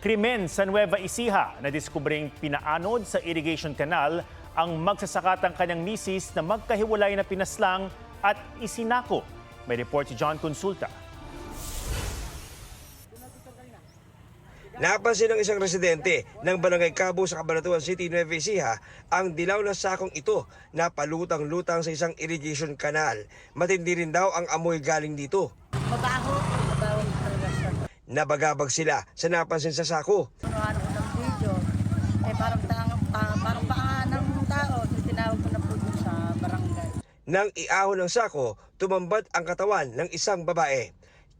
Krimen sa Nueva Ecija na diskubring pinaanod sa irrigation canal ang magsasakatang kanyang misis na magkahiwalay na pinaslang at isinako. May report si John Consulta. Napansin ng isang residente ng Barangay Cabo sa Cabanatuan City, Nueva Ecija ang dilaw na sakong ito na palutang-lutang sa isang irrigation canal. Matindi rin daw ang amoy galing dito. Mabaho talaga siya. Nabagabag sila sa napansin sa sako. Ano ko ng video, parang paa ng tao, tinawag ko na po dun sa barangay. Nang iahon ng sako, tumambad ang katawan ng isang babae.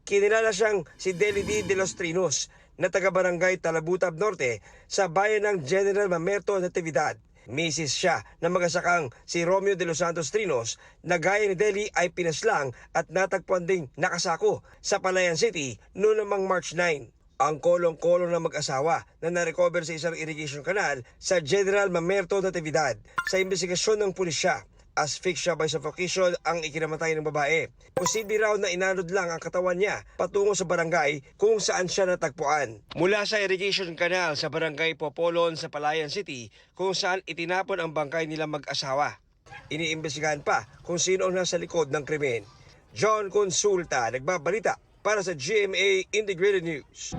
Kinilala siyang si Deli D. de los Trinos na taga-barangay Talabutab Norte sa bayan ng General Mamerto, Natividad. Misis siya na magasakang si Romeo de los Santos Trinos na gaya ni Deli ay pinaslang at natagpuan ding nakasako sa Palayan City noong namang March 9. Ang kolong-kolong na mag-asawa na narecover sa isang irrigation canal sa General Mamerto, Natividad. Sa investigasyon ng pulisya, asphyxia by suffocation ang ikinamatay ng babae. Posible raw na inanod lang ang katawan niya patungo sa barangay kung saan siya natagpuan. Mula sa irrigation canal sa barangay Popolon sa Palayan City kung saan itinapon ang bangkay nilang mag-asawa. Iniimbestigahan pa kung sino ang nasa likod ng krimen. John Consulta, nagbabalita para sa GMA Integrated News.